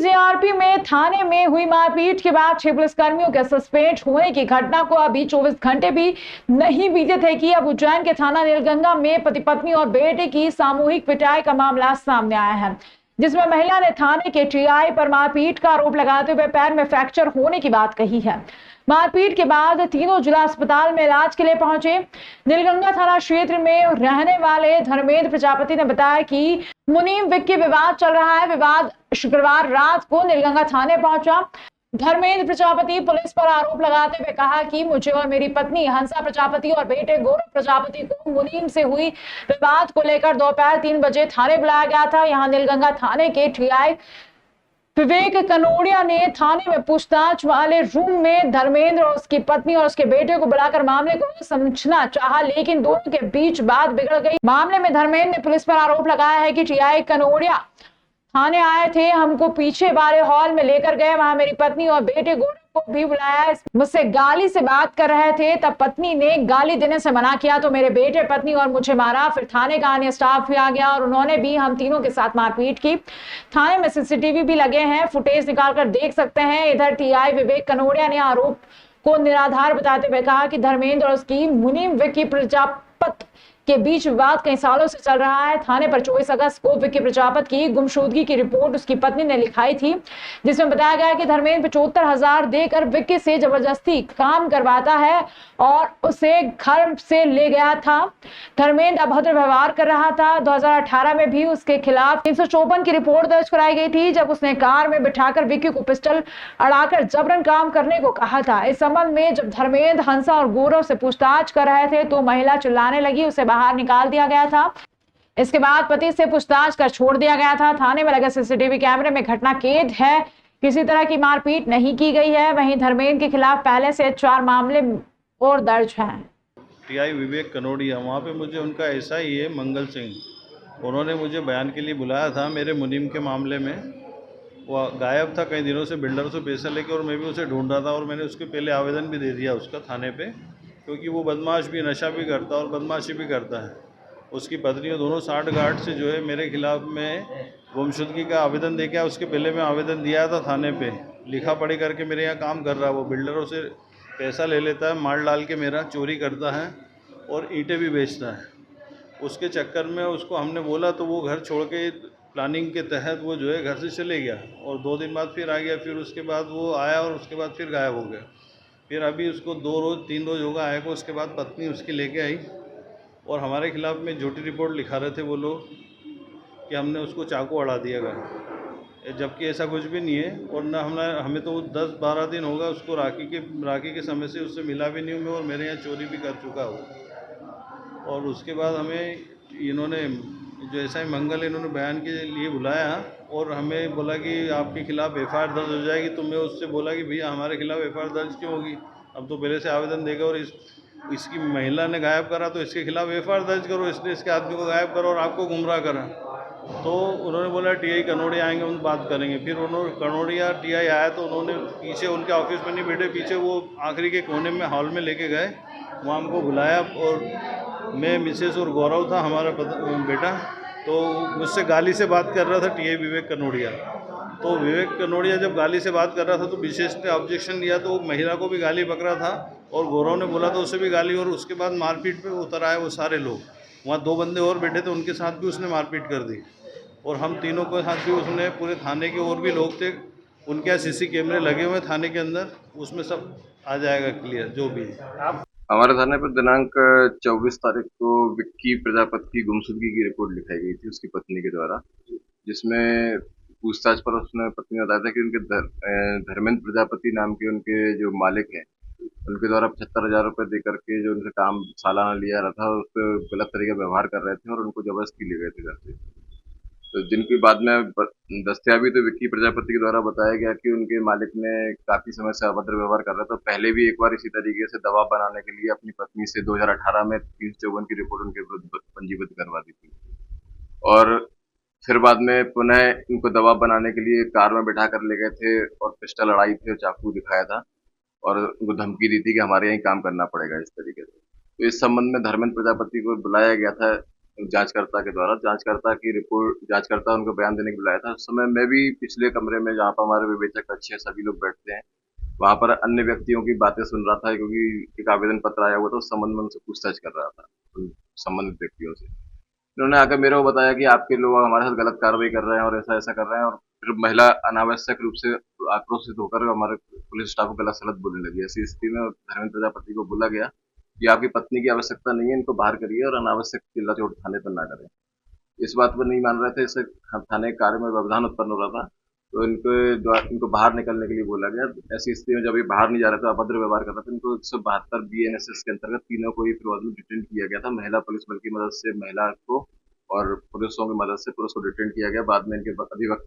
GRP में थाने में हुई मारपीट के बाद 6 पुलिसकर्मियों के सस्पेंड होने की घटना को अभी 24 घंटे भी नहीं बीते थे कि अब उज्जैन के थाना नीलगंगा में पति पत्नी और बेटे की सामूहिक पिटाई का मामला सामने आया है, जिसमें महिला ने थाने के टीआई पर मारपीट का आरोप लगाते हुए पैर में फ्रैक्चर होने की बात कही है। मारपीट के बाद तीनों जिला अस्पताल में इलाज के लिए पहुंचे। नीलगंगा थाना क्षेत्र में रहने वाले धर्मेंद्र प्रजापति ने बताया कि मुनीम विक्की विवाद चल रहा है। विवाद शुक्रवार रात को नीलगंगा थाने पहुंचा। धर्मेंद्र प्रजापति पुलिस पर आरोप लगाते हुए कहा कि मुझे और मेरी पत्नी हंसा प्रजापति और बेटे गौरव प्रजापति को मुनीम से हुई विवाद को लेकर दोपहर 3 बजे थाने बुलाया गया था। यहाँ नीलगंगा थाने के टीआई विवेक कनोडिया ने थाने में पूछताछ वाले रूम में धर्मेंद्र और उसकी पत्नी और उसके बेटे को बुलाकर मामले को समझना चाहा, लेकिन दोनों के बीच बात बिगड़ गई। मामले में धर्मेंद्र ने पुलिस पर आरोप लगाया है कि टीआई कनोडिया थाने आए थे, हमको पीछे वाले हॉल में लेकर गए, वहां मेरी पत्नी और बेटे गौरव को भी बुलाया, मुझसे गाली से बात कर रहे थे, तब पत्नी ने गाली देने से मना किया तो मेरे बेटे पत्नी और मुझे मारा। फिर थाने का अन्य स्टाफ भी आ गया और उन्होंने भी हम तीनों के साथ मारपीट की। थाने में सीसीटीवी भी लगे हैं, फुटेज निकालकर देख सकते हैं। इधर टीआई विवेक कनोडिया ने आरोप को निराधार बताते हुए कहा कि धर्मेंद्र और उसकी मुनीम विक्की प्रजापत के बीच विवाद कई सालों से चल रहा है। थाने पर 24 अगस्त को विक्की प्रजापत की गुमशुदगी की रिपोर्ट उसकी पत्नी ने लिखाई थी, जिसमें बताया गया कि धर्मेंद्र 75,000 देकर विक्की से जबरदस्ती काम करवाता है और उसे घर से ले गया था। धर्मेंद्र अभद्र व्यवहार कर रहा था। 2018 में भी उसके खिलाफ 354 की रिपोर्ट दर्ज कराई गई थी, जब उसने कार में बिठाकर विक्की को पिस्टल अड़ाकर जबरन काम करने को कहा था। इस संबंध में जब धर्मेंद्र हंसा और गौरव से पूछताछ कर रहे थे तो महिला चिल्लाने लगी, उसे बाहर निकाल दिया गया था। इसके बाद पति से पूछताछ कर छोड़ दिया गया था। थाने में लगे सीसीटीवी कैमरे में घटना कैद है, किसी तरह की मारपीट नहीं की गई है। वहीं धर्मेंद्र के खिलाफ पहले से 4 मामले और दर्ज हैं। टीआई विवेक कनोडिया, वहाँ पे मुझे उनका एसआई है मंगल सिंह, उन्होंने मुझे बयान के लिए बुलाया था मेरे मुनीम के मामले में। वो गायब था कई दिनों से, बिल्डर से पैसा लेके, और मैं भी उसे ढूंढ रहा था और मैंने उसके पहले आवेदन भी दे दिया उसका थाने पे, क्योंकि वो बदमाश भी, नशा भी करता और बदमाशी भी करता है। उसकी पत्नी दोनों 60 गार्ड से जो है मेरे खिलाफ में गुमशुदगी का आवेदन दे के, उसके पहले मैं आवेदन दिया था थाने पे, लिखा पढ़ी करके मेरे यहाँ काम कर रहा है। वो बिल्डरों से पैसा ले लेता है, माल डाल के मेरा चोरी करता है और ईंटें भी बेचता है। उसके चक्कर में उसको हमने बोला तो वो घर छोड़ के प्लानिंग के तहत वो जो है घर से चले गया और 2 दिन बाद फिर आ गया। फिर उसके बाद वो आया और उसके बाद फिर गायब हो गया। फिर अभी उसको 3 रोज होगा आए को। उसके बाद पत्नी उसकी लेके आई और हमारे खिलाफ में झूठी रिपोर्ट लिखा रहे थे वो लोग कि हमने उसको चाकू अड़ा दिया गया, जबकि ऐसा कुछ भी नहीं है। और ना हमें तो 10-12 दिन होगा उसको राखी के समय से उससे मिला भी नहीं हूँ मैं, और मेरे यहाँ चोरी भी कर चुका हूँ। और उसके बाद हमें इन्होंने जो एसआई मंगल इन्होंने बयान के लिए बुलाया और हमें बोला कि आपके खिलाफ एफआईआर दर्ज हो जाएगी। तो मैं उससे बोला कि भैया हमारे खिलाफ एफआईआर दर्ज क्यों होगी, अब तो पहले से आवेदन देगा और इसकी महिला ने गायब करा तो इसके खिलाफ एफआईआर दर्ज करो, इसने इसके आदमी को गायब करो और आपको गुमराह करा। तो उन्होंने बोला टीआई कनोडिया आएंगे, उन बात करेंगे। फिर उन्होंने कनोडिया टीआई आया तो उन्होंने पीछे उनके ऑफिस में नहीं बैठे, पीछे वो आखिरी के कोने में हॉल में लेके गए, वहाँ हमको बुलाया और मैं, मिसेस और गौरव था हमारा बेटा, तो मुझसे गाली से बात कर रहा था टीआई विवेक कनोडिया। तो विवेक कनोडिया जब गाली से बात कर रहा था तो विशेष ने ऑब्जेक्शन दिया, तो महिला को भी गाली बकरा था और गौरव ने बोला तो उसे भी गाली, और उसके बाद मारपीट पे उतर आए वो सारे लोग। वहाँ 2 बंदे और बैठे थे, उनके साथ भी उसने मारपीट कर दी और हम तीनों के साथ भी उसने, पूरे थाने के और भी लोग थे, उनके यहाँ सीसी कैमरे लगे हुए थाने के अंदर, उसमें सब आ जाएगा क्लियर जो भी है। हमारे थाने पर दिनांक 24 तारीख को विक्की प्रजापति की गुमशुदगी की रिपोर्ट लिखाई गई थी उसकी पत्नी के द्वारा, जिसमें पूछताछ पर उसने पत्नी ने बताया था कि उनके धर्मेंद्र प्रजापति नाम के उनके जो मालिक हैं, उनके द्वारा 75,000 रुपये दे करके जो उनसे काम सालाना लिया रहा था, उस पर गलत तरीके व्यवहार कर रहे थे और उनको जबरदस्ती ले गए थे घर से। तो जिनकी बाद में दस्तियाबी तो विक्की प्रजापति के द्वारा बताया गया कि उनके मालिक ने काफ़ी समय से अभद्र व्यवहार कर रहा था। पहले भी एक बार इसी तरीके से दबाव बनाने के लिए अपनी पत्नी से 2018 में 354 की रिपोर्ट उनके विरुद्ध पंजीबद्ध करवा दी थी, और फिर बाद में पुनः इनको दबाव बनाने के लिए कार में बिठा कर ले गए थे और पिस्टल लड़ाई थी और चाकू दिखाया था और उनको धमकी दी थी कि हमारे यहाँ काम करना पड़ेगा इस तरीके से। तो इस संबंध में धर्मेंद्र प्रजापति को बुलाया गया था जांचकर्ता की रिपोर्ट, जांचकर्ता उनको बयान देने के लिए बुलाया था। उस समय मैं भी पिछले कमरे में, जहाँ पर हमारे विवेचक कक्ष है, सभी लोग बैठते हैं, वहाँ पर अन्य व्यक्तियों की बातें सुन रहा था, क्योंकि एक आवेदन पत्र आया हुआ था, उस संबंध में उनसे पूछताछ कर रहा था, उन संबंधित व्यक्तियों से। उन्होंने आकर मेरे को बताया कि आपके लोग हमारे साथ गलत कार्रवाई कर रहे हैं और ऐसा ऐसा कर रहे हैं, और फिर महिला अनावश्यक रूप से आक्रोशित होकर हमारे पुलिस स्टाफ को गलत सलत बोलने लगी। ऐसी स्थिति में धर्मेंद्र प्रजापति को बोला गया कि आपकी पत्नी की आवश्यकता नहीं है, इनको बाहर करिए और अनावश्यक चिल्ला चोट थाने पर ना करें। इस बात पर नहीं मान रहे थे, इससे थाने कार्य में व्यवधान उत्पन्न हो रहा था, तो इनको बाहर निकलने के लिए बोला गया। ऐसी स्थिति में जब ये बाहर नहीं जा रहे थे, अभद्र व्यवहार कर रहे थे, इनको 172 BNSS के अंतर्गत तीनों को ही फिर में डिटेन किया गया था। महिला पुलिस बल की मदद से महिला को और पुलिसों की मदद से पुलिस को डिटेन किया गया। बाद में इनके अधिवक्ता